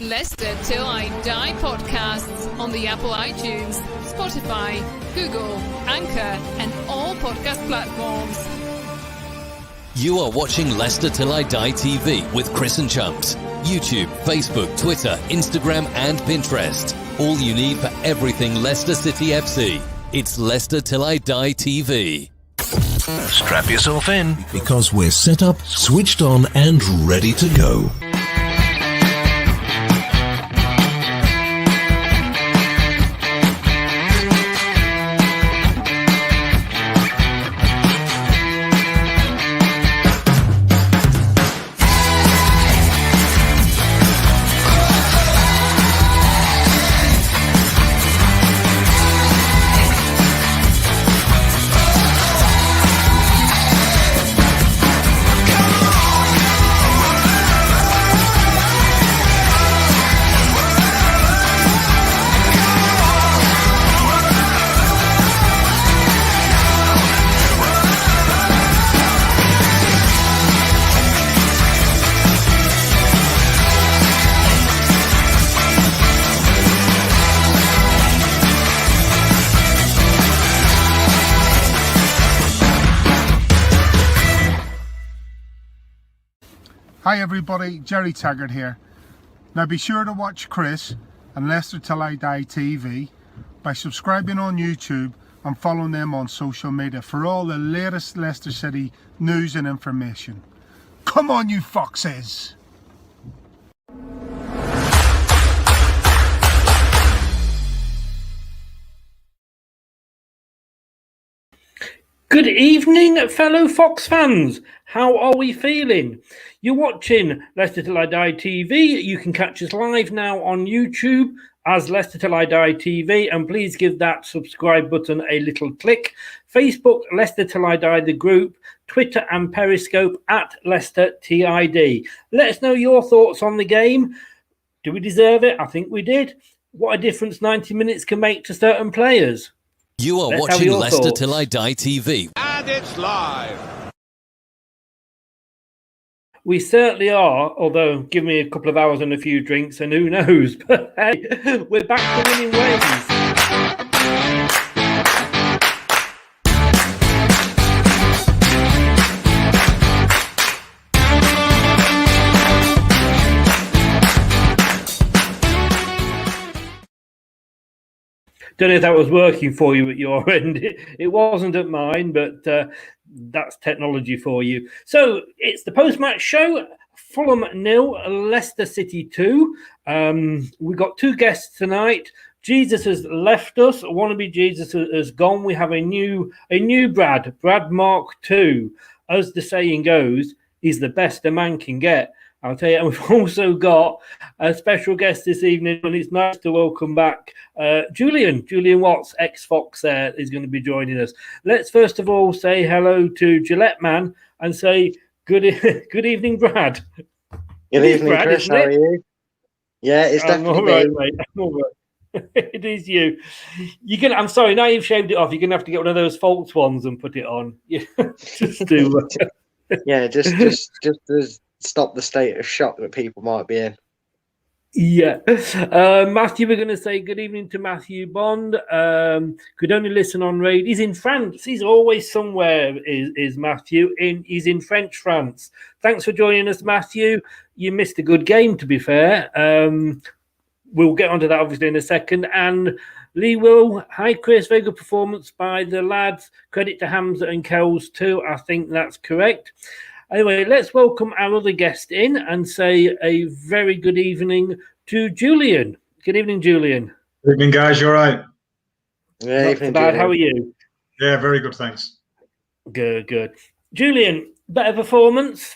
Leicester Till I Die podcasts on the Apple iTunes, Spotify, Google, Anchor, and all podcast platforms. You are watching Leicester Till I Die TV with Chris and Chumps. YouTube, Facebook, Twitter, Instagram, and Pinterest. All you need for everything Leicester City FC. It's Leicester Till I Die TV. Strap yourself in, because we're set up, switched on, and ready to go. Hi everybody, Jerry Taggart here. Now be sure to watch Chris and Leicester Till I Die TV by subscribing on YouTube and following them on social media for all the latest Leicester City news and information. Come on you foxes! Good evening, fellow Fox fans. How are we feeling? You're watching Leicester Till I Die TV. You can catch us live now on YouTube as Leicester Till I Die TV, and please give that subscribe button a little click. Facebook, Leicester Till I Die the group, Twitter and Periscope at Leicester TID. Let us know your thoughts on the game. Do we deserve it? I think we did. What a difference 90 minutes can make to certain players. You are watching Leicester Till I Die TV. and it's live. We certainly are, although give me a couple of hours and a few drinks and who knows. But hey, we're back to winning ways. Don't know if that was working for you at your end. It wasn't at mine, but that's technology for you. So it's the post-match show. Fulham 0, Leicester City 2. We've got two guests tonight. Jesus has left us. Wannabe Jesus has gone. We have a new Brad Mark II. As the saying goes, he's the best a man can get. I'll tell you, and we've also got a special guest this evening, and it's nice to welcome back Julian Watts, ex-Fox is going to be joining us. Let's first of all say hello to Gillette Man and say good evening, Brad. Good evening, Brad, Chris. How are you? Yeah, it's definitely all right, mate. I'm all right. It is you. I'm sorry, now you've shaved it off, you're going to have to get one of those false ones and put it on. Yeah, just to... yeah, just to stop the state of shock that people might be in. Yeah. Matthew, we're going to say good evening to Matthew Bond. Could only listen on radio. He's in France. He's always somewhere, is Matthew. He's in French France. Thanks for joining us, Matthew. You missed a good game, to be fair. We'll get onto that, obviously, in a second. And Lee Will, hi, Chris. Very good performance by the lads. Credit to Hamza and Kells, too. I think that's correct. Anyway, let's welcome our other guest in and say a very good evening to Julian. Good evening, Julian. Good evening, guys. You all right? Yeah, Not too bad. How are you? Yeah, very good, thanks. Good. Julian, better performance?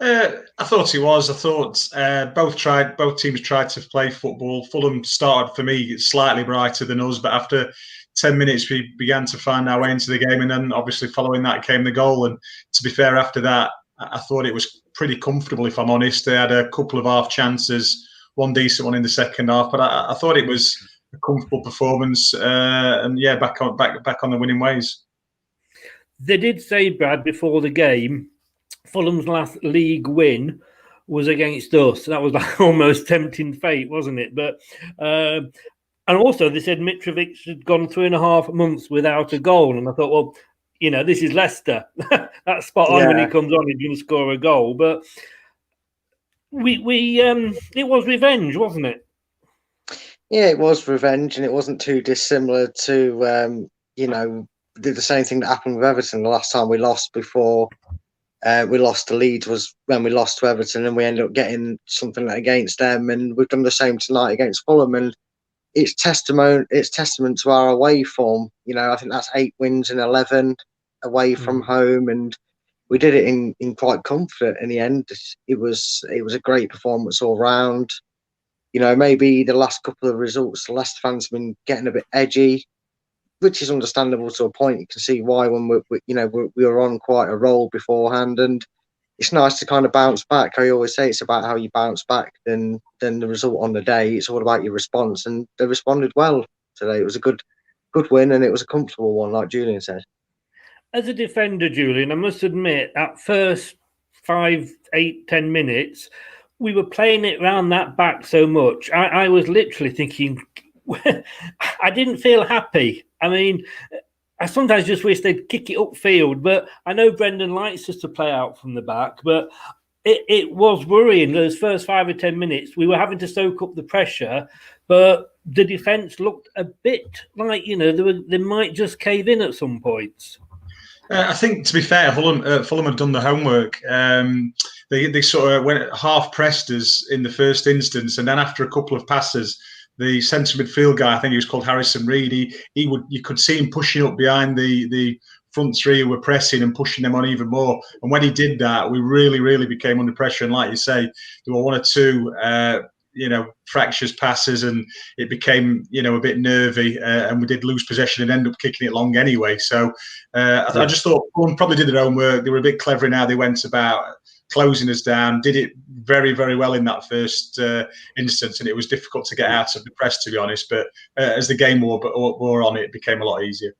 I thought he was. I thought both teams tried to play football. Fulham started, for me, slightly brighter than us, but after 10 minutes, we began to find our way into the game, and then obviously following that came the goal. And to be fair, after that, I thought it was pretty comfortable, if I'm honest. They had a couple of half chances, one decent one in the second half, but I thought it was a comfortable performance, and yeah, back on the winning ways. They did say, Brad, before the game, Fulham's last league win was against us. That was like almost tempting fate, wasn't it? But and also they said Mitrovic had gone 3.5 months without a goal, and I thought, well, this is Leicester. That's spot on when he comes on. He's going to score a goal, but we it was revenge, wasn't it? Yeah, it was revenge, and it wasn't too dissimilar to the same thing that happened with Everton the last time we lost before. We lost to Leeds was when we lost to Everton, and we ended up getting something against them, and we've done the same tonight against Fulham, and it's testament to our away form. I think that's 8 wins in 11 away from home, and we did it in quite comfort in the end. It was a great performance all round. Maybe the last couple of results, the Leicester fans have been getting a bit edgy, which is understandable to a point. You can see why when we were on quite a roll beforehand, and it's nice to kind of bounce back. I always say it's about how you bounce back than the result on the day. It's all about your response, and they responded well today. It was a good win, and it was a comfortable one, like Julian said. As a defender, Julian, I must admit, at first 5, 8, 10 minutes, we were playing it around that back so much. I was literally thinking, I didn't feel happy. I mean, I sometimes just wish they'd kick it upfield, but I know Brendan likes us to play out from the back, but it was worrying. Those first 5 or 10 minutes, we were having to soak up the pressure, but the defence looked a bit like, they might just cave in at some points. I think, to be fair, Fulham had done the homework. They sort of went half pressed us in the first instance, and then after a couple of passes, the centre midfield guy, I think he was called Harrison Reed, you could see him pushing up behind the front three who were pressing and pushing them on even more. And when he did that, we really, really became under pressure. And like you say, there were 1 or 2, fractious passes, and it became, a bit nervy, and we did lose possession and end up kicking it long anyway. So I just thought Fulham probably did their own work. They were a bit clever in how they went about closing us down, did it very, very well in that first instance, and it was difficult to get out of the press, to be honest. But as the game wore on, it became a lot easier.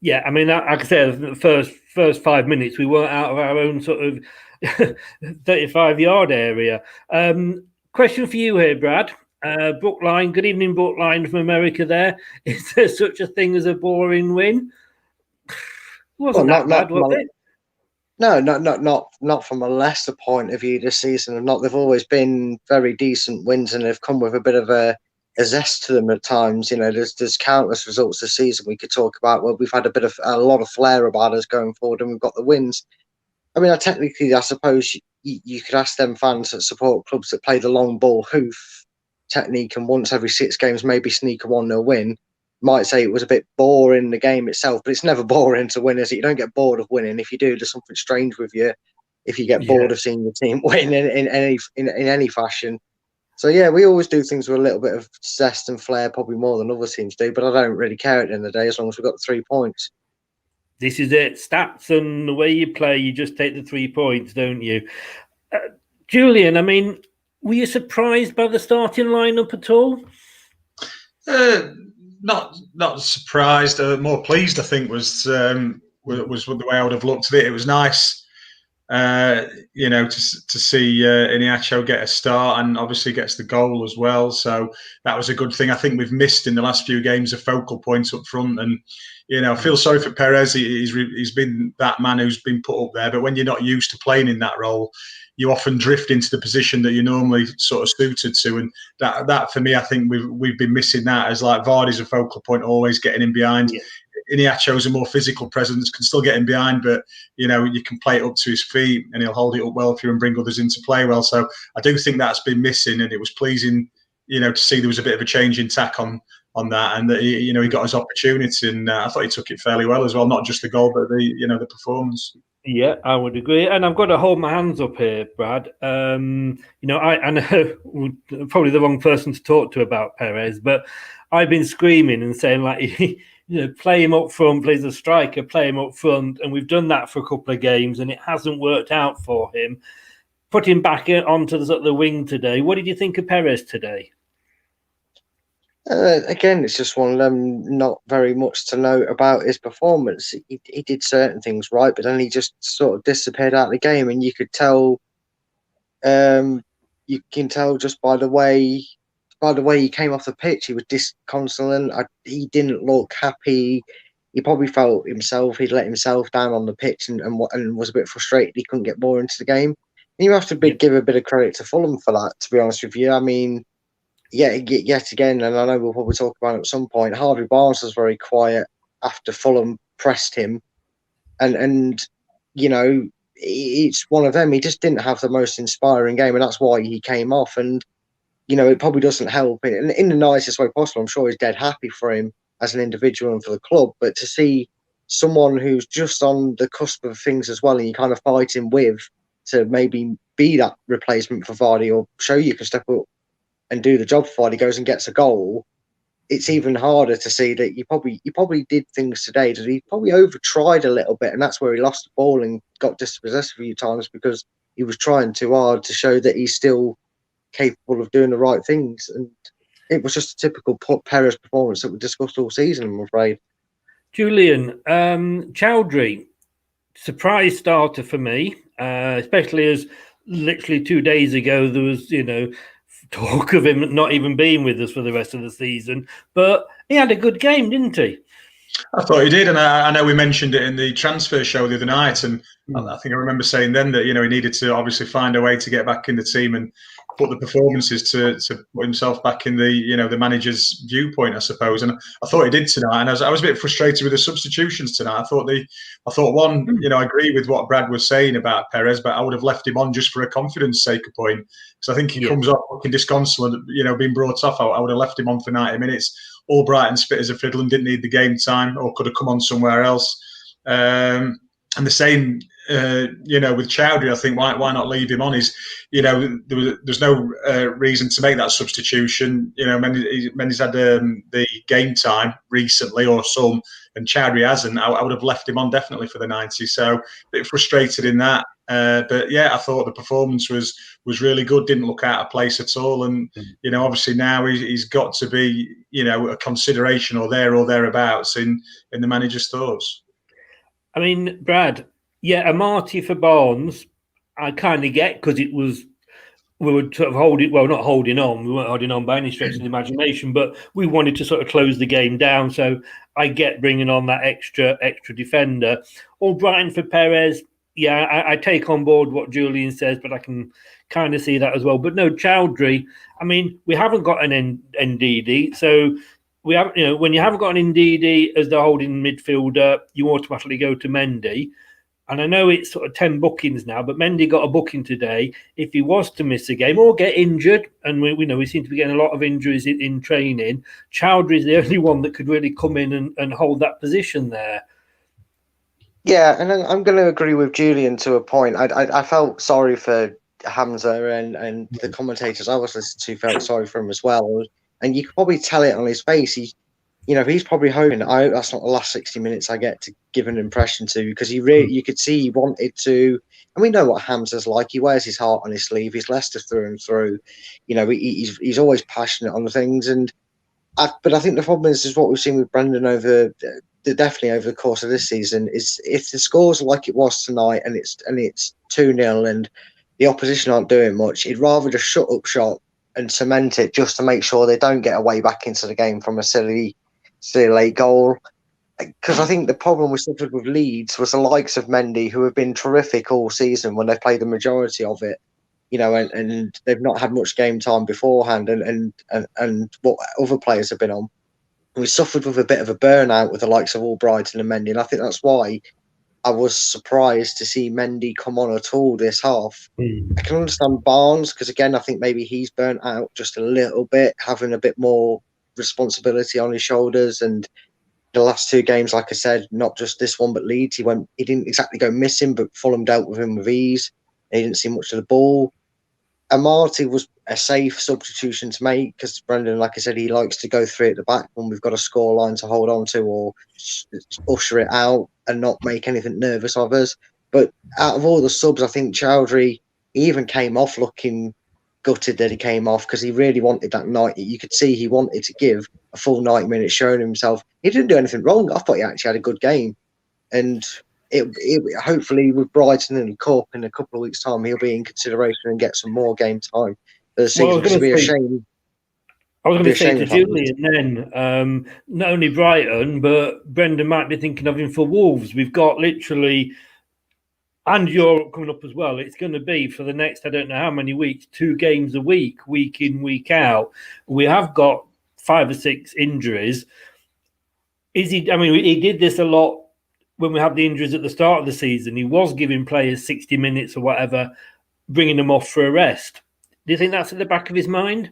Yeah, I mean, like I said, the first 5 minutes, we weren't out of our own sort of 35-yard area. Question for you here, Brad. Brookline, good evening, Brookline from America there. Is there such a thing as a boring win? Wasn't that bad, was it? No, not from a Leicester point of view this season. They've always been very decent wins, and they've come with a bit of a zest to them at times. There's countless results this season we could talk about where we've had a lot of flair about us going forward, and we've got the wins. I mean, I suppose you could ask them fans that support clubs that play the long ball hoof technique and once every 6 games maybe sneak a 1-0 win. Might say it was a bit boring, the game itself, but it's never boring to win, is it? You don't get bored of winning. If you do, there's something strange with you. If you get bored of seeing your team win in any fashion. So yeah, we always do things with a little bit of zest and flair, probably more than other teams do. But I don't really care at the end of the day as long as we've got the 3 points. This is it. Stats and the way you play, you just take the 3 points, don't you? Julian, I mean, were you surprised by the starting lineup at all? Not surprised. More pleased, I think, was the way I would have looked at it. It was nice, to see Iheanacho get a start, and obviously gets the goal as well. So that was a good thing. I think we've missed in the last few games a focal point up front, and I feel sorry for Perez. He's been that man who's been put up there, but when you're not used to playing in that role, you often drift into the position that you're normally sort of suited to, and that for me, I think we've been missing that, as like Vardy's a focal point, always getting in behind. Yeah. Iheanacho's a more physical presence, can still get in behind, but you can play it up to his feet, and he'll hold it up well for you and bring others into play well. So I do think that's been missing, and it was pleasing, to see there was a bit of a change in tack on that, and that he got his opportunity, and I thought he took it fairly well as well, not just the goal, but the performance. Yeah, I would agree. And I've got to hold my hands up here, Brad. I know probably the wrong person to talk to about Perez, but I've been screaming and saying, like, play him up front, play as a striker, play him up front. And we've done that for a couple of games and it hasn't worked out for him. Put him back onto the wing today. What did you think of Perez today? Again, it's just one of them, not very much to note about his performance. He did certain things right, but then he just sort of disappeared out of the game, and you could tell You can tell just by the way he came off the pitch, he was disconsolate. He didn't look happy. He probably felt himself he'd let himself down on the pitch and was a bit frustrated he couldn't get more into the game. And you have to give a bit of credit to Fulham for that, to be honest with you. I mean, yet again, and I know we'll probably talk about it at some point, Harvey Barnes was very quiet after Fulham pressed him. And you know, it's one of them. He just didn't have the most inspiring game, and that's why he came off. And you know, it probably doesn't help in the nicest way possible. I'm sure he's dead happy for him as an individual and for the club. But to see someone who's just on the cusp of things as well, and you kind of fight him with to maybe be that replacement for Vardy or show you can step up and do the job for Vardy, goes and gets a goal. It's even harder to see that he probably did things today that he probably overtried a little bit, and that's where he lost the ball and got dispossessed a few times because he was trying too hard to show that he's still capable of doing the right things. And it was just a typical Perez performance that we discussed all season, I'm afraid. Julian, Chowdhury, surprise starter for me, especially as literally 2 days ago there was, talk of him not even being with us for the rest of the season. But he had a good game, didn't he? I thought he did, and I know we mentioned it in the transfer show the other night, and I think I remember saying then that he needed to obviously find a way to get back in the team and put the performances to put himself back in the the manager's viewpoint, I suppose. And I thought he did tonight, and I was a bit frustrated with the substitutions tonight. I thought one, I agree with what Brad was saying about Perez, but I would have left him on just for a confidence sake of point, because I think he comes off looking disconsolate, being brought off. I would have left him on for 90 minutes. Albrighton spit as a fiddle and didn't need the game time, or could have come on somewhere else. And the same, with Chowdhury, I think why not leave him on? There's no reason to make that substitution. Mendy's had the game time recently, or some, and Chowdhury hasn't. I would have left him on definitely for the 90. So a bit frustrated in that. But yeah, I thought the performance was really good. Didn't look out of place at all. And obviously now he's got to be a consideration or thereabouts in the manager's thoughts. I mean, Brad, a Marty for Barnes, I kind of get, because we were sort of we weren't holding on by any stretch of the imagination, but we wanted to sort of close the game down. So I get bringing on that extra defender. Albrighton for Perez, I take on board what Julian says, but I can kind of see that as well. But no, Chowdhury, I mean, we haven't got an NDD, so we have, when you haven't got an NDD as the holding midfielder, you automatically go to Mendy. And I know it's sort of 10 bookings now, but Mendy got a booking today. If he was to miss a game or get injured, and we seem to be getting a lot of injuries in training, Chowdhury is the only one that could really come in and hold that position there. Yeah, and I'm going to agree with Julian to a point. I felt sorry for Hamza and the commentators I was listening to felt sorry for him as well. And you could probably tell it on his face. He's probably hoping that's not the last 60 minutes I get to give an impression to, because you could see he wanted to. And we know what Hamza's like. He wears his heart on his sleeve. He's Leicester through and through. He's always passionate on the things. But I think the problem is what we've seen with Brendan definitely over the course of this season is if the score's like it was tonight and it's 2-0 and the opposition aren't doing much, he'd rather just shut up shop and cement it just to make sure they don't get away back into the game from a silly late goal. Because I think the problem we suffered with Leeds was the likes of Mendy, who have been terrific all season when they've played the majority of it, and they've not had much game time beforehand, and what other players have been on. We suffered with a bit of a burnout with the likes of Albrighton and Mendy, and I think that's why I was surprised to see Mendy come on at all this half. I can understand Barnes, because again, I think maybe he's burnt out just a little bit, having a bit more responsibility on his shoulders. And the last two games, like I said, not just this one but Leeds, he didn't exactly go missing, but Fulham dealt with him with ease. He didn't see much of the ball. Amati was a safe substitution to make, because Brendan, like I said, he likes to go three at the back when we've got a score line to hold on to, or usher it out and not make anything nervous of us. But out of all the subs, I think Chowdhury, he even came off looking gutted that he came off, because he really wanted that night. You could see he wanted to give a full 90 minutes showing himself. He didn't do anything wrong. I thought he actually had a good game. And hopefully with Brighton and the Cup in a couple of weeks' time, he'll be in consideration and get some more game time for the season. It'd be a shame. I was going to say to Julian then, not only Brighton, but Brendan might be thinking of him for Wolves. We've got literally, and Europe coming up as well. It's going to be for the next, I don't know how many weeks, 2 games a week in, week out. We have got 5 or 6 injuries. He did this a lot when we had the injuries at the start of the season. He was giving players 60 minutes or whatever, bringing them off for a rest. Do you think that's at the back of his mind?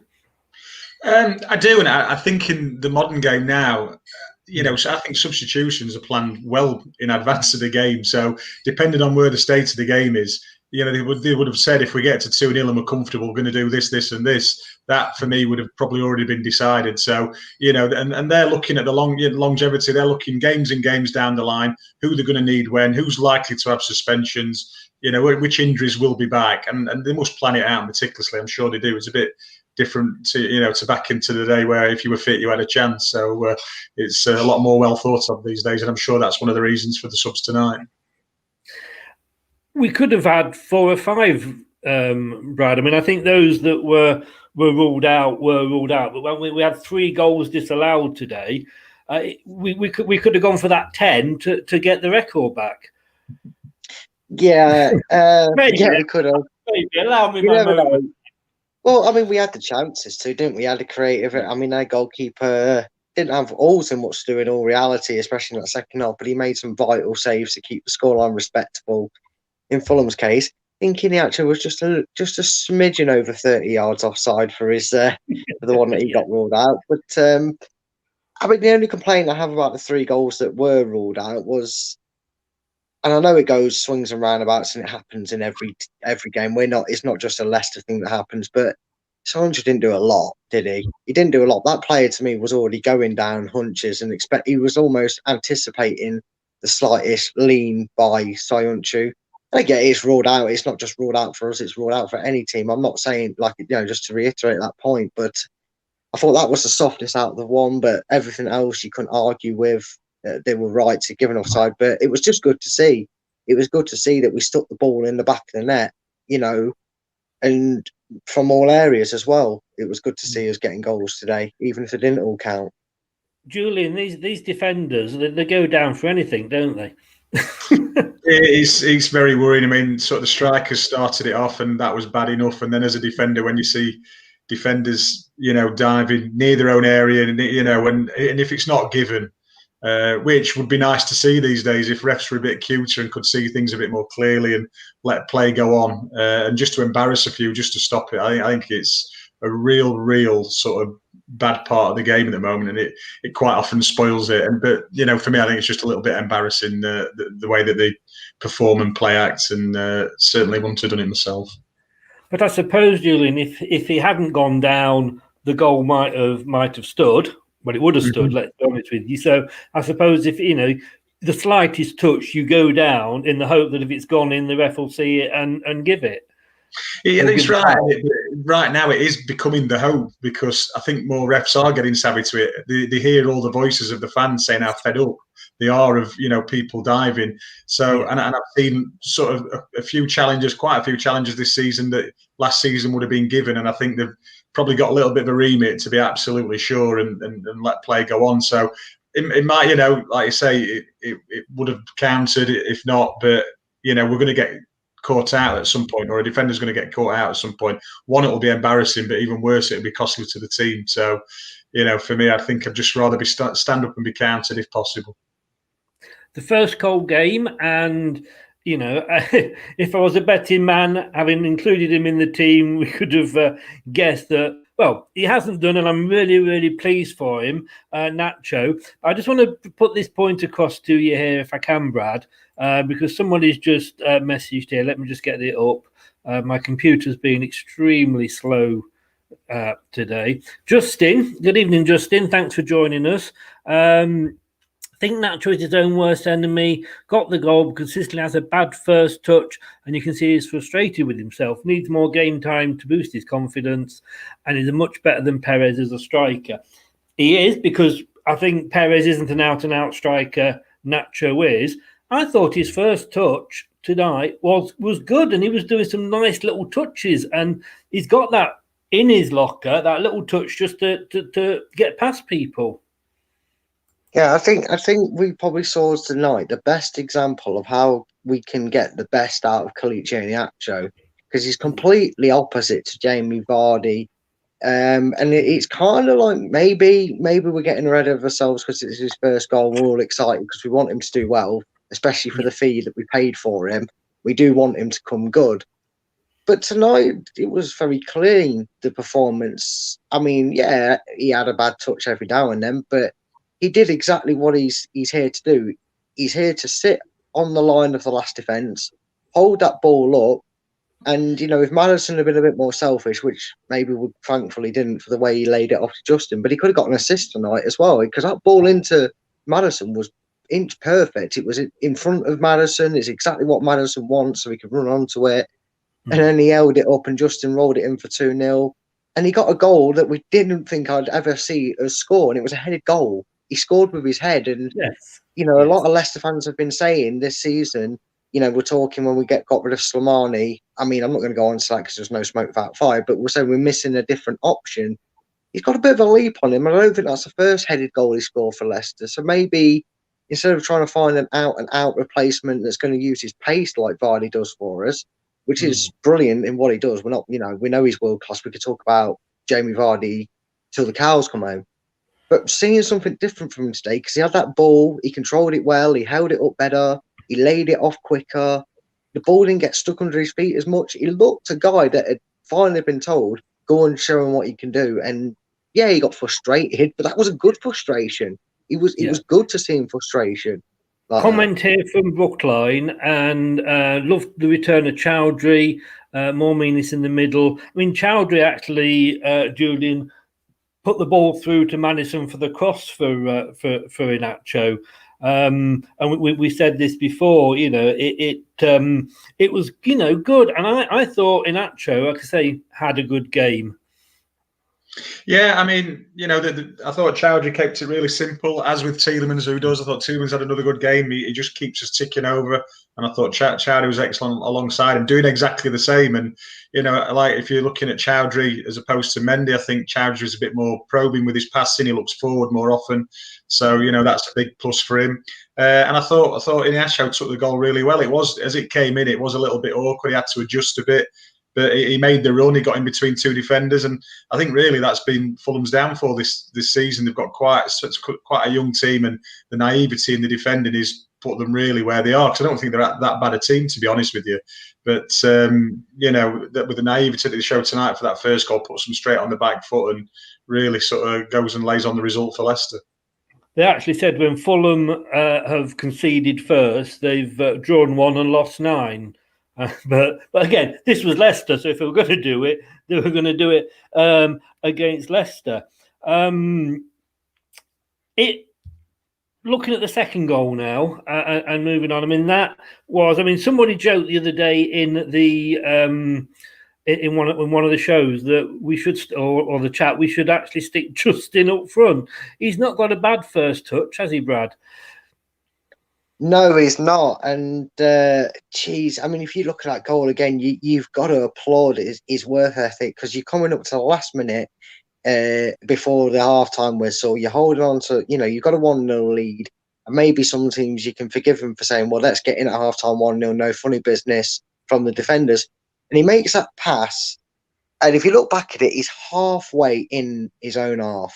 I do, and I think in the modern game now, so I think substitutions are planned well in advance of the game. So depending on where the state of the game is, they would have said if we get to 2-0 and we're comfortable, we're going to do this, this, and this. That for me would have probably already been decided. So and they're looking at the longevity. They're looking games and games down the line. Who they're going to need when? Who's likely to have suspensions? Which injuries will be back, and they must plan it out meticulously. I'm sure they do. It's a bit different to back into the day where if you were fit you had a chance, so it's a lot more well thought of these days, and I'm sure that's one of the reasons for the subs tonight. We could have had 4 or 5, Brad. I think those that were ruled out, but when we had 3 goals disallowed today, we could have gone for that 10 to get the record back. Yeah, we could have. Maybe allow me my moment. Well, we had the chances to, didn't we? Had a creative. Our goalkeeper didn't have all too much to do in all reality, especially in that second half, but he made some vital saves to keep the scoreline respectable. In Fulham's case, thinking he actually was just a smidgen over 30 yards offside for his for the one that he got ruled out. But the only complaint I have about the 3 goals that were ruled out was, and I know it goes swings and roundabouts, and it happens in every game. It's not just a Leicester thing that happens, but Sancho didn't do a lot, did he? He didn't do a lot. That player to me was already going down hunches and he was almost anticipating the slightest lean by Sancho. I get it's ruled out. It's not just ruled out for us, it's ruled out for any team. I'm not saying, just to reiterate that point, but I thought that was the softest out of the one, but everything else you couldn't argue with. They were right to give an offside, but it was just good to see. It was good to see that we stuck the ball in the back of the net, and from all areas as well. It was good to see us getting goals today, even if they didn't all count. Julian, these defenders, they go down for anything, don't they? It's very worrying. Sort of the strikers started it off, and that was bad enough. And then as a defender, when you see defenders, diving near their own area, and if it's not given, which would be nice to see these days if refs were a bit cuter and could see things a bit more clearly and let play go on, and just to embarrass a few, just to stop it. I think it's a real sort of bad part of the game at the moment, and it quite often spoils it. But for me, I think it's just a little bit embarrassing the way that they perform and play acts, and certainly wouldn't have done it myself. But I suppose, Julian, if he hadn't gone down, the goal might have stood. Well, it would have stood. Let's be honest with you. So I suppose if the slightest touch, you go down in the hope that if it's gone in, the ref will see it and give it. Yeah, that's right. Right now, it is becoming the hope, because I think more refs are getting savvy to it. They hear all the voices of the fans saying how fed up they are of people diving. So, and I've seen sort of quite a few challenges this season that last season would have been given, and I think they've probably got a little bit of a remit to be absolutely sure and let play go on. So it might, like you say, it would have counted if not, but we're going to get caught out at some point, or a defender's going to get caught out at some point. One, it'll be embarrassing, but even worse, it'll be costly to the team. So, for me, I think I'd just rather stand up and be counted if possible. The first cold game, and if I was a betting man, having included him in the team, we could have guessed that. Well, he hasn't done, and I'm really, really pleased for him, Nacho. I just want to put this point across to you here, if I can, Brad, because somebody's just messaged here. Let me just get it up. My computer's been extremely slow today. Justin, good evening, Justin. Thanks for joining us. I think Nacho is his own worst enemy. Got the goal, consistently has a bad first touch, and you can see he's frustrated with himself. Needs more game time to boost his confidence, and is much better than Perez as a striker. He is, because I think Perez isn't an out-and-out striker. Nacho is. I thought his first touch tonight was good, and he was doing some nice little touches, and he's got that in his locker, that little touch just to get past people. Yeah, I think we probably saw tonight the best example of how we can get the best out of Kelechi Iheanacho, because he's completely opposite to Jamie Vardy. And it's kind of like maybe we're getting ahead of ourselves because it's his first goal. We're all excited because we want him to do well, especially for the fee that we paid for him. We do want him to come good. But tonight it was very clean, the performance. I mean, yeah, he had a bad touch every now and then, but he did exactly what he's here to do. He's here to sit on the line of the last defence, hold that ball up. And, if Maddison had been a bit more selfish, which maybe we thankfully didn't for the way he laid it off to Justin, but he could have got an assist tonight as well, because that ball into Maddison was inch perfect. It was in front of Maddison. It's exactly what Maddison wants, so he could run onto it. And then he held it up and Justin rolled it in for 2-0. And he got a goal that we didn't think I'd ever see us score, and it was a headed goal. He scored with his head. And, a lot of Leicester fans have been saying this season, we're talking when we got rid of Slimani. I mean, I'm not going to go on to that because there's no smoke without fire, but we're saying we're missing a different option. He's got a bit of a leap on him. I don't think that's the first headed goal he scored for Leicester. So maybe instead of trying to find an out replacement that's going to use his pace like Vardy does for us, which is brilliant in what he does. We're not, we know he's world class. We could talk about Jamie Vardy till the cows come home. But seeing something different from him today, because he had that ball, he controlled it well, he held it up better, he laid it off quicker. The ball didn't get stuck under his feet as much. He looked a guy that had finally been told, go and show him what you can do. And yeah, he got frustrated, but that was a good frustration. It was good to see him frustration. Comment here from Brookline, and loved the return of Chowdhury. More meanness in the middle. I mean, Chowdhury actually, Julian, put the ball through to Maddison for the cross for Iheanacho. And we said this before, it was, good. And I thought Iheanacho, like I say, had a good game. Yeah, I mean, I thought Chowdhury kept it really simple, as with Tielemans, who does. I thought Tielemans had another good game. He just keeps us ticking over. And I thought Chowdhury was excellent alongside him, doing exactly the same. And, like if you're looking at Chowdhury as opposed to Mendy, I think Chowdhury is a bit more probing with his passing. He looks forward more often. So, that's a big plus for him. And I thought Iheanacho took the goal really well. It was, as it came in, it was a little bit awkward. He had to adjust a bit. But he made the run. He got in between two defenders, and I think really that's been Fulham's downfall this season. They've got quite a young team, and the naivety in the defending is put them really where they are. Because I don't think they're that bad a team, to be honest with you. But with the naivety that they showed tonight for that first goal, puts them straight on the back foot, and really sort of goes and lays on the result for Leicester. They actually said when Fulham have conceded first, they've drawn 1 and lost 9. But again, this was Leicester, so if they were going to do it, they were going to do it against Leicester. Looking at the second goal now and moving on. I mean, somebody joked the other day in the in one of the shows that we should, or the chat, we should actually stick Justin up front. He's not got a bad first touch, has he, Brad? No, he's not. And, I mean, if you look at that goal again, you've got to applaud his work ethic, because you're coming up to the last minute before the half-time whistle. You're holding on to, you've got a 1-0 lead. And maybe some teams you can forgive him for saying, well, let's get in at half-time 1-0, no funny business from the defenders. And he makes that pass. And if you look back at it, he's halfway in his own half.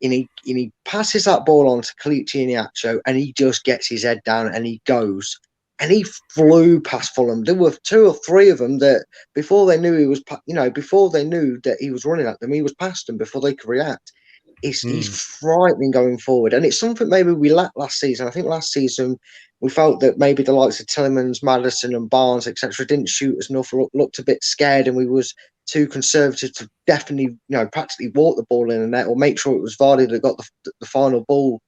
And he passes that ball on to Kelechi Iheanacho, and he just gets his head down and he goes. And he flew past Fulham. There were 2 or 3 of them that before they knew before they knew that he was running at them, he was past them before they could react. He's frightening going forward. And it's something maybe we lacked last season. I think last season we felt that maybe the likes of Tielemans, Maddison and Barnes, etc., didn't shoot as enough, looked a bit scared, and we was too conservative to definitely, practically walk the ball in the net or make sure it was Vardy that got the final ball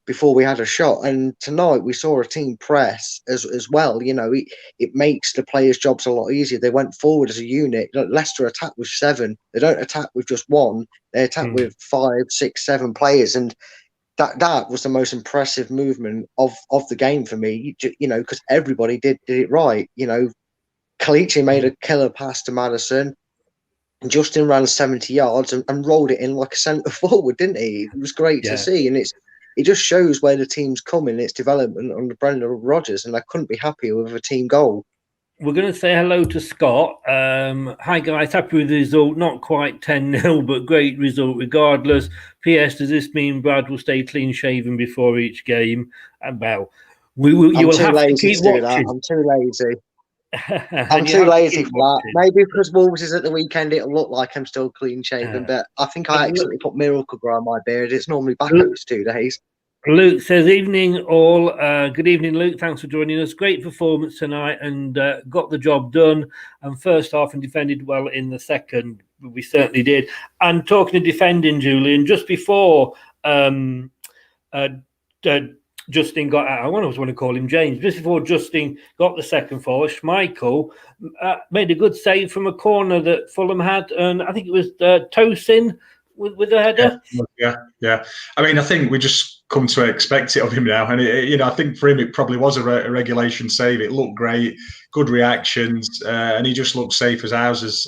before we had a shot. And tonight we saw a team press as well. It makes the players' jobs a lot easier. They went forward as a unit. Leicester attack with 7. They don't attack with just 1. They attack with 5, 6, 7 players. And that was the most impressive movement of the game for me. Because everybody did it right. Kalichi made a killer pass to Maddison. Justin ran 70 yards and rolled it in like a centre forward, didn't he? It was great to see, and it just shows where the team's come in its development under Brendan Rodgers, and I couldn't be happier with a team goal. We're going to say hello to Scott. Hi guys, happy with the result. Not quite 10-0, but great result regardless. P.S. Does this mean Brad will stay clean shaven before each game? Well, you will have to keep watching. I'm too lazy. I'm too lazy for that. Maybe because Wolves is at the weekend, it'll look like I'm still clean shaven, but I think I accidentally put Miracle Grow on my beard. It's normally back after 2 days. Luke says, evening all. Good evening, Luke. Thanks for joining us. Great performance tonight and got the job done. And first half and defended well in the second. We certainly did. And talking of defending, Julian, just before Justin got out, I always want to call him James. Just before Justin got the second foul, Schmeichel made a good save from a corner that Fulham had. And I think it was Tosin with the header. Yeah. I mean, I think we just come to expect it of him now. And, I think for him, it probably was a regulation save. It looked great, good reactions, and he just looked safe as houses.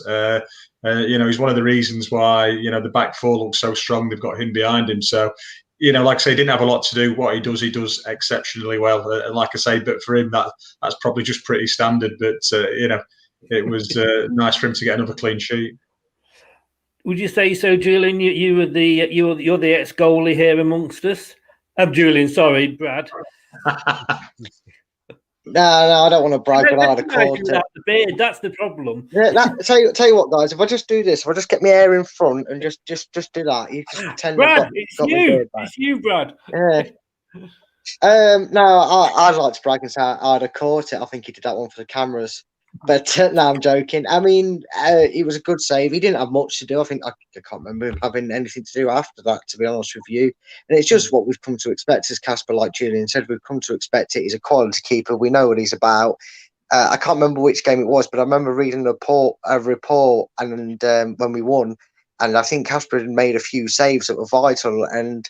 He's one of the reasons why, the back four looks so strong. They've got him behind him. So, like I say, he didn't have a lot to do. What he does exceptionally well. And like I say, but for him, that's probably just pretty standard. But, it was nice for him to get another clean sheet. Would you say so, Julian? You're the ex-goalie here amongst us. Julian, sorry, Brad. No, I don't want to brag, but I'd have caught it. The beard, that's the problem. Yeah, tell you what, guys. If I just do this, if I just get my hair in front and just do that, you just pretend Brad, it's you, Brad. Yeah. No, I'd like to brag and say I'd have caught it. I think he did that one for the cameras. But no, I'm joking. I mean, it was a good save. He didn't have much to do. I think I can't remember him having anything to do after that, to be honest with you. And it's just what we've come to expect as Casper, like Julian said, we've come to expect it. He's a quality keeper. We know what he's about. I can't remember which game it was, but I remember reading a report and when we won, and I think Casper had made a few saves that were vital. And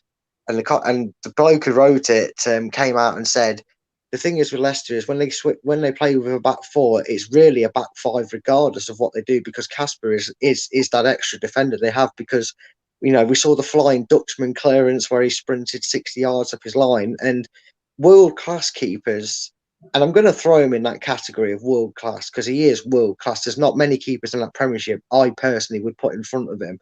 the bloke who wrote it came out and said, the thing is with Leicester is when they play with a back four, it's really a back five regardless of what they do, because Casper is that extra defender they have, because we saw the flying Dutchman clearance where he sprinted 60 yards up his line, and world class keepers, and I'm going to throw him in that category of world class because he is world class. There's not many keepers in that Premiership I personally would put in front of him.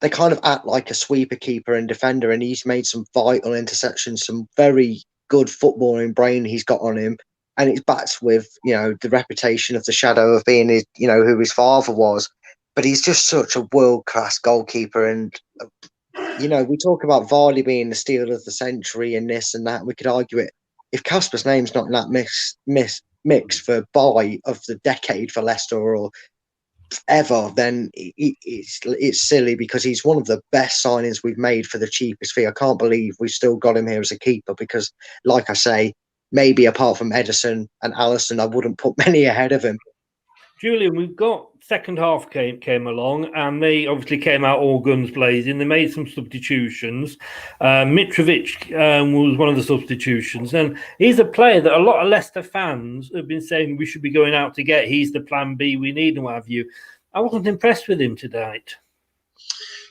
They kind of act like a sweeper keeper and defender, and he's made some vital interceptions, some very good footballing brain he's got on him, and it's backed with the reputation of the shadow of being his, who his father was. But he's just such a world-class goalkeeper, and we talk about Vardy being the steal of the century and this and that. We could argue it if Casper's name's not in that mix for buy of the decade for Leicester or ever, then it's silly, because he's one of the best signings we've made for the cheapest fee. I can't believe we've still got him here as a keeper, because like I say, maybe apart from Edison and Allison, I wouldn't put many ahead of him. Julian, we've got second half came along, and they obviously came out all guns blazing. They made some substitutions. Mitrovic was one of the substitutions, and he's a player that a lot of Leicester fans have been saying we should be going out to get. He's the plan B we need and what have you. I wasn't impressed with him tonight.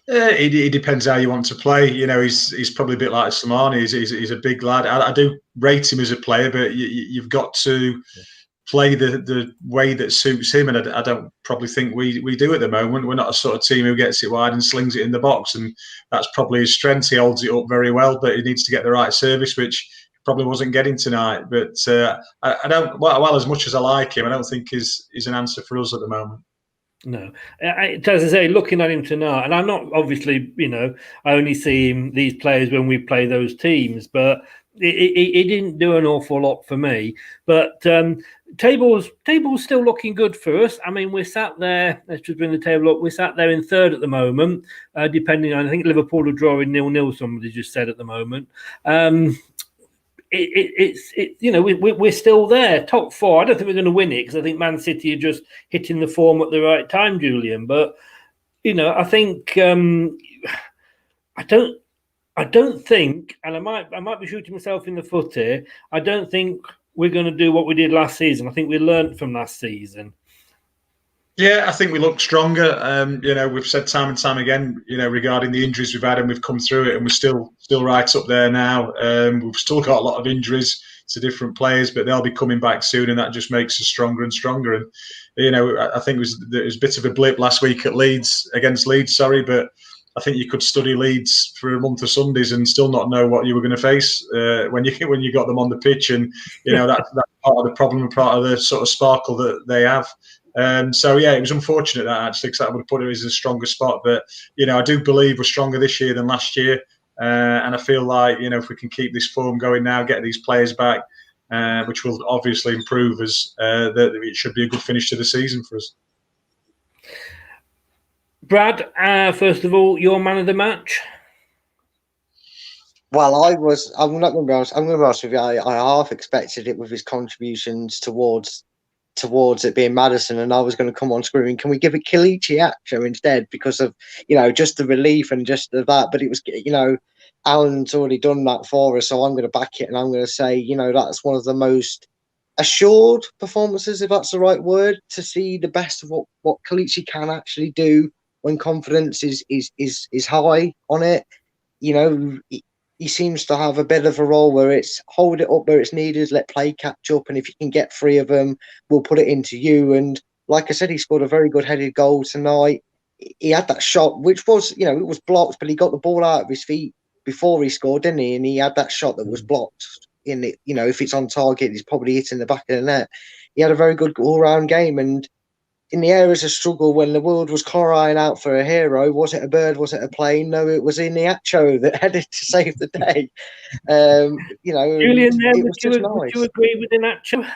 It depends how you want to play. He's probably a bit like Samani. He's a big lad. I do rate him as a player, but you've got to play the way that suits him, and I don't probably think we do at the moment. We're not a sort of team who gets it wide and slings it in the box, and that's probably his strength. He holds it up very well, but he needs to get the right service, which probably wasn't getting tonight. But I don't, well, as much as I like him, I don't think he's an answer for us at the moment. No, as I say, looking at him tonight, and I'm not obviously, I only see these players when we play those teams, but he didn't do an awful lot for me. But table's still looking good for us. I mean, we're sat there. Let's just bring the table up. We're sat there in third at the moment, depending on. I think Liverpool are drawing 0-0. Somebody just said at the moment. We're still there, top four. I don't think we're going to win it, because I think Man City are just hitting the form at the right time, Julian. But I think I I don't think, and I might be shooting myself in the foot here, I don't think we're going to do what we did last season. I think we learned from last season. Yeah, I think we look stronger. We've said time and time again, regarding the injuries we've had, and we've come through it, and we're still right up there now. We've still got a lot of injuries to different players, but they'll be coming back soon, and that just makes us stronger and stronger. And I think it was a bit of a blip last week against Leeds, but I think you could study Leeds for a month of Sundays and still not know what you were going to face when you got them on the pitch, and that's part of the problem and part of the sort of sparkle that they have. It was unfortunate that actually, because that would have put it as a stronger spot. But I do believe we're stronger this year than last year, and I feel like if we can keep this form going now, get these players back, which will obviously improve us, that it should be a good finish to the season for us. Brad, first of all, your man of the match. Well, I'm not going to be honest. I'm going to be honest with you. I half expected it with his contributions towards it being Maddison, and I was going to come on screaming, can we give it Kelechi Iheanacho instead, because of just the relief and just of that. But it was Alan's already done that for us, so I'm going to back it, and I'm going to say that's one of the most assured performances, if that's the right word, to see the best of what Kelechi can actually do when confidence is high on it. He seems to have a bit of a role where it's hold it up where it's needed, let play catch up, and if you can get 3 of them, we'll put it into you. And like I said, he scored a very good headed goal tonight. He had that shot, which was, it was blocked, but he got the ball out of his feet before he scored, didn't he? And he had that shot that was blocked. In it, if it's on target, he's probably hitting the back of the net. He had a very good all-round game, and in the areas of struggle when the world was crying out for a hero, was it a bird, was it a plane? No, it was Iheanacho that headed to save the day. Julian, would you agree with Iheanacho?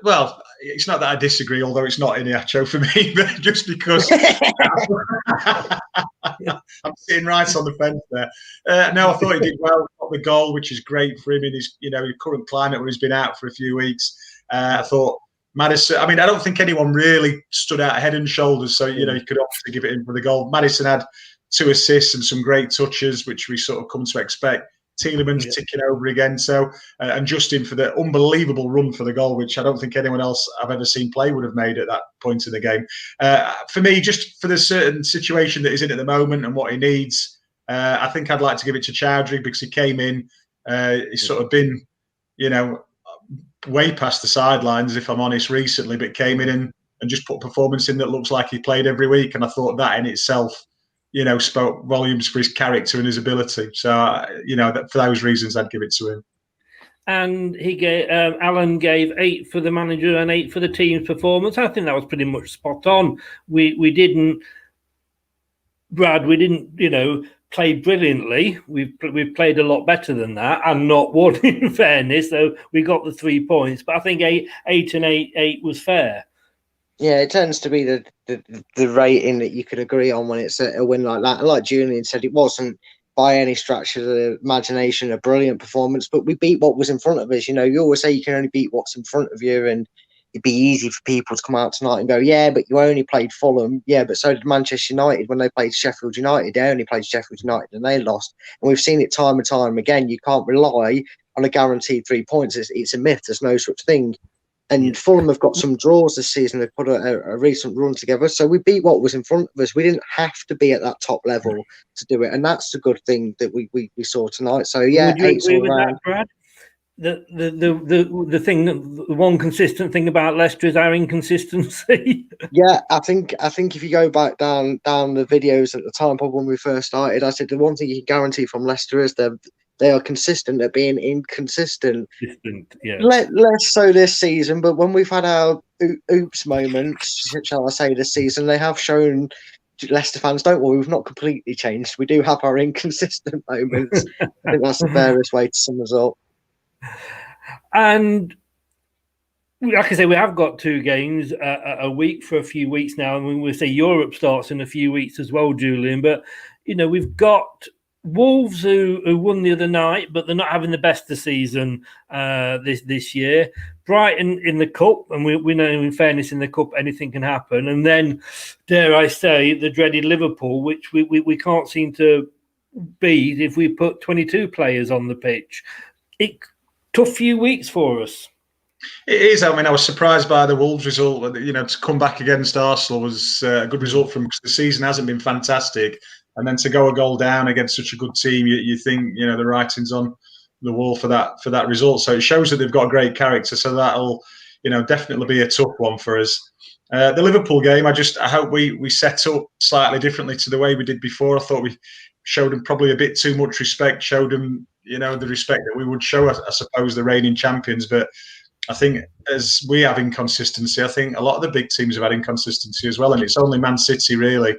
Well, it's not that I disagree, although it's not Iheanacho for me, but just because I'm sitting right on the fence there. No, I thought he did well, got the goal, which is great for him in his current climate where he's been out for a few weeks. I thought Maddison, I don't think anyone really stood out head and shoulders, so you could obviously give it in for the goal. Maddison had 2 assists and some great touches, which we sort of come to expect. Tielemans ticking over again, and Justin for the unbelievable run for the goal, which I don't think anyone else I've ever seen play would have made at that point in the game. For me, just for the certain situation that he's in at the moment and what he needs, I think I'd like to give it to Chowdhury, because he came in, he's sort of been, way past the sidelines, if I'm honest, recently, but came in and just put a performance in that looks like he played every week, and I thought that in itself spoke volumes for his character and his ability. So, for those reasons, I'd give it to him. And he gave Alan gave 8 for the manager and 8 for the team's performance. I think that was pretty much spot on. We didn't play brilliantly. We've played a lot better than that, and not won, in fairness. So we got the 3 points. But I think 8 and 8 was fair. Yeah, it tends to be the rating that you could agree on when it's a win like that. And like Julian said, it wasn't by any stretch of the imagination a brilliant performance, but we beat what was in front of us. You always say you can only beat what's in front of you, and it'd be easy for people to come out tonight and go, yeah, but you only played Fulham. Yeah, but so did Manchester United when they played Sheffield United. They only played Sheffield United and they lost. And we've seen it time and time again. You can't rely on a guaranteed 3 points. It's a myth. There's no such thing. And Fulham have got some draws this season. They've put a recent run together. So we beat what was in front of us. We didn't have to be at that top level to do it. And that's the good thing that we saw tonight. So, yeah. Would you agree with that, Brad? The thing, the one consistent thing about Leicester is our inconsistency. Yeah, I think if you go back down the videos at the time, probably when we first started, I said the one thing you can guarantee from Leicester is they are consistent at being inconsistent. Yeah. Less so this season, but when we've had our oops moments, shall I say, this season, they have shown Leicester fans, don't worry, we've not completely changed. We do have our inconsistent moments. I think that's the fairest way to sum us up. And like I say, we have got 2 games a week for a few weeks now. And we say Europe starts in a few weeks as well, Julian. But, we've got Wolves who won the other night, but they're not having the best of the season this year. Brighton in the Cup, and we know, in fairness, in the Cup, anything can happen. And then, dare I say, the dreaded Liverpool, which we can't seem to be if we put 22 players on the pitch. Tough few weeks for us. It is. I mean, I was surprised by the Wolves result. To come back against Arsenal was a good result from, because the season hasn't been fantastic. And then to go a goal down against such a good team, you think, the writing's on the wall for that result. So it shows that they've got a great character. So that'll, definitely be a tough one for us. The Liverpool game, I hope we set up slightly differently to the way we did before. I thought we showed them probably a bit too much respect, showed them, the respect that we would show, I suppose, the reigning champions. But I think as we have inconsistency, I think a lot of the big teams have had inconsistency as well. And it's only Man City, really,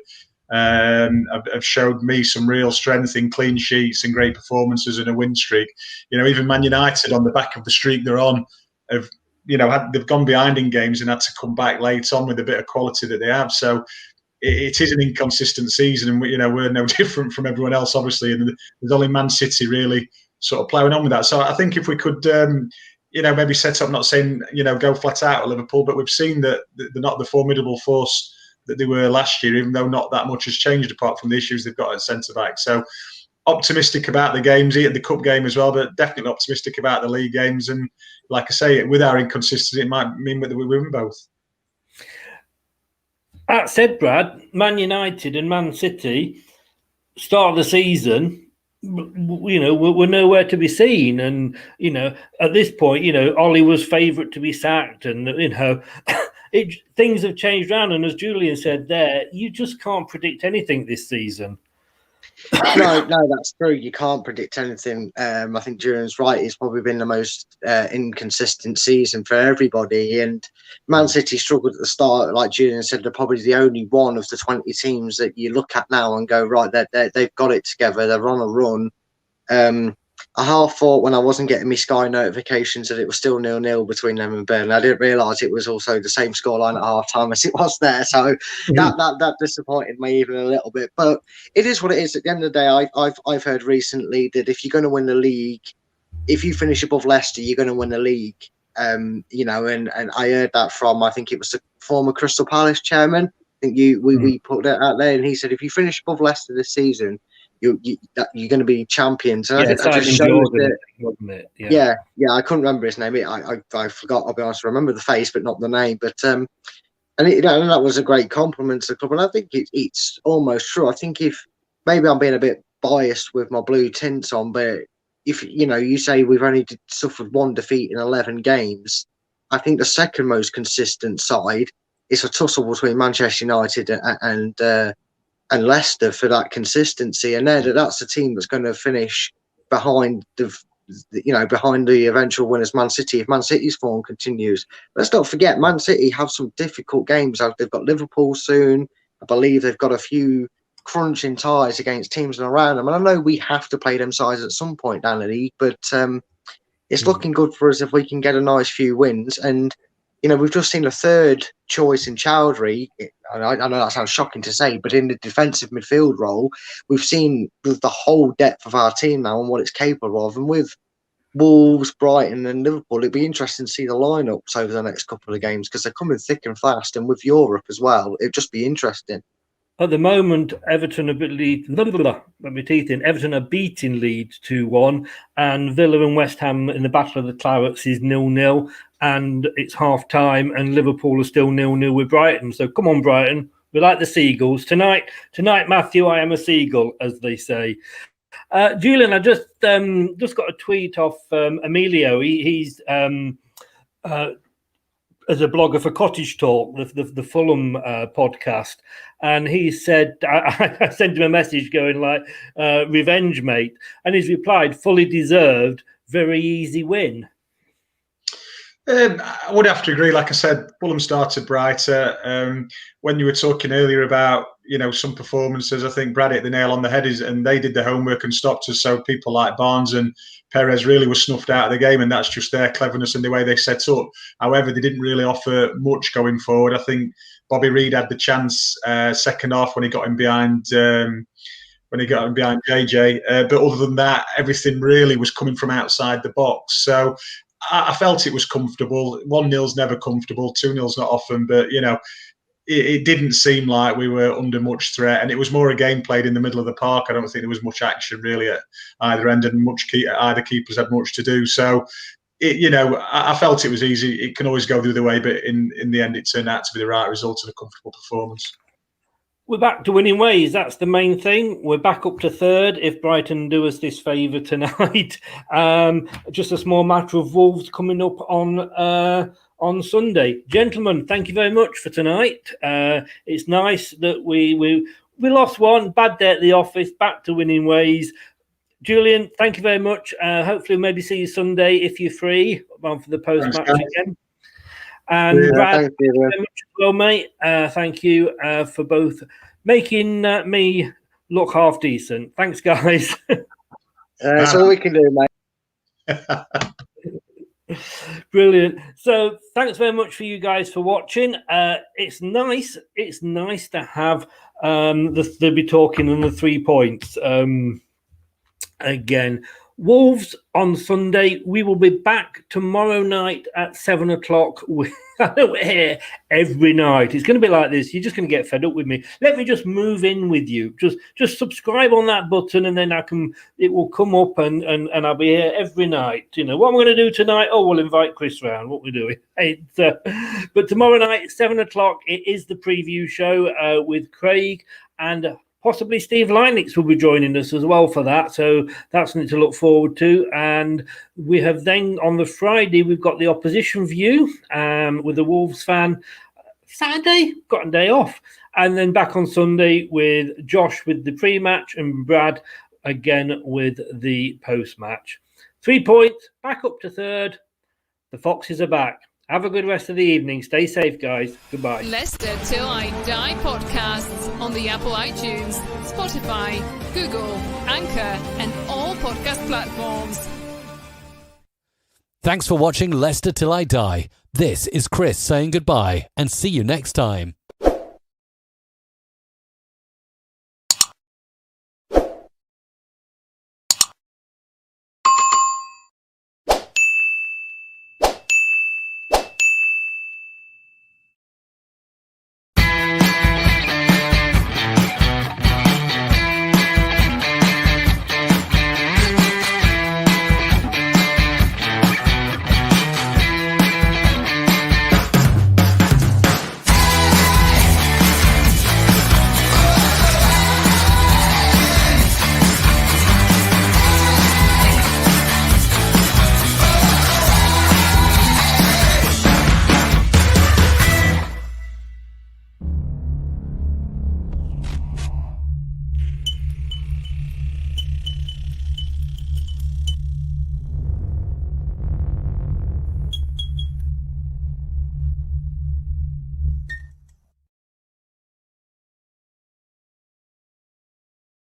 have showed me some real strength in clean sheets and great performances and a win streak. Even Man United, on the back of the streak they're on, they've gone behind in games and had to come back late on with a bit of quality that they have. So it is an inconsistent season, and we're no different from everyone else, obviously. And there's only Man City really sort of ploughing on with that. So I think if we could, maybe set up, not saying go flat out at Liverpool, but we've seen that they're not the formidable force that they were last year, even though not that much has changed apart from the issues they've got at centre back. So optimistic about the games, the cup game as well, but definitely optimistic about the league games. And like I say, with our inconsistency, it might mean that we win both. That said, Brad, Man United and Man City, start of the season, we're nowhere to be seen. And, at this point, Ollie was favourite to be sacked, and, things have changed around. And as Julian said there, you just can't predict anything this season. No, that's true. You can't predict anything. I think Julian's right. It's probably been the most inconsistent season for everybody. And Man City struggled at the start. Like Julian said, they're probably the only one of the 20 teams that you look at now and go, right, they've got it together. They're on a run. I half thought when I wasn't getting me Sky notifications that it was still 0-0 between them and Burnley. I didn't realise it was also the same scoreline at half time as it was there. So that disappointed me even a little bit. But it is what it is. At the end of the day, I've heard recently that if you're going to win the league, if you finish above Leicester, you're going to win the league. And I heard that from, I think it was the former Crystal Palace chairman. I think we put that out there, and he said if you finish above Leicester this season, you're going to be champions. And I think that just shows that, wasn't it? Yeah, I couldn't remember his name. I forgot. I'll be honest. I remember the face, but not the name. But and that was a great compliment to the club. And I think it's almost true. I think if maybe I'm being a bit biased with my blue tints on, but if you say we've only suffered one defeat in 11 games, I think the second most consistent side is a tussle between Manchester United and Leicester for that consistency, and that's the team that's going to finish behind the eventual winners, Man City, if Man City's form continues. Let's not forget, Man City have some difficult games. They've got Liverpool soon. I believe they've got a few crunching ties against teams around them. And I know we have to play them sides at some point down the league, but it's looking good for us if we can get a nice few wins. And we've just seen a third choice in Chowdhury. I know that sounds shocking to say, but in the defensive midfield role, we've seen the whole depth of our team now and what it's capable of. And with Wolves, Brighton and Liverpool, it'd be interesting to see the lineups over the next couple of games because they're coming thick and fast. And with Europe as well, it'd just be interesting. At the moment, Everton are Everton are beating Leeds 2-1, and Villa and West Ham in the Battle of the Clarets is 0-0, and it's half time, and Liverpool are still 0-0 with Brighton. So come on, Brighton, we like the Seagulls tonight. Matthew, I am a seagull, as they say. Julian, I just got a tweet off Emilio. He's as a blogger for Cottage Talk, the Fulham podcast, and he said, I sent him a message going like, revenge, mate, and he's replied, fully deserved, very easy win. I would have to agree. Like I said, Fulham started brighter. When you were talking earlier about some performances, I think Brad hit the nail on the head. And they did the homework and stopped us. So people like Barnes and Perez really were snuffed out of the game, and that's just their cleverness and the way they set up. However, they didn't really offer much going forward. I think Bobby Reid had the chance second half when he got him behind. JJ, but other than that, everything really was coming from outside the box. So I felt it was comfortable. 1-0's never comfortable. 2-0's not often, but it didn't seem like we were under much threat, and it was more a game played in the middle of the park. I don't think there was much action really at either end, and either keepers had much to do. So, I felt it was easy. It can always go the other way, but in the end, it turned out to be the right result and a comfortable performance. We're back to winning ways. That's the main thing. We're back up to third if Brighton do us this favour tonight. Just a small matter of Wolves coming up on Sunday. Gentlemen, thank you very much for tonight. It's nice that we lost one. Bad day at the office. Back to winning ways. Julian, thank you very much. Hopefully, maybe see you Sunday if you're free for the post-match again. And Brad, thank you very much as well, mate. Thank you for both making me look half decent. Thanks, guys. That's all we can do, mate. Brilliant. So, thanks very much for you guys for watching. It's nice. It's nice to have the be talking and the 3 points again. Wolves on Sunday. We will be back tomorrow night at 7 o'clock. We're here every night. It's going to be like this. You're just going to get fed up with me. Let me just move in with you. Just subscribe on that button, and then it will come up, and I'll be here every night. What am I going to do tonight? Oh, we'll invite Chris round. What we're doing. But tomorrow night, 7 o'clock, it is the preview show with Craig, and possibly Steve Leinix will be joining us as well for that. So that's something to look forward to. And we have then on the Friday, we've got the opposition view with the Wolves fan. Saturday, got a day off. And then back on Sunday with Josh with the pre-match and Brad again with the post-match. 3 points, back up to third. The Foxes are back. Have a good rest of the evening. Stay safe, guys. Goodbye. Leicester Till I Die podcasts on the Apple iTunes, Spotify, Google, Anchor, and all podcast platforms. Thanks for watching Leicester Till I Die. This is Chris saying goodbye and see you next time.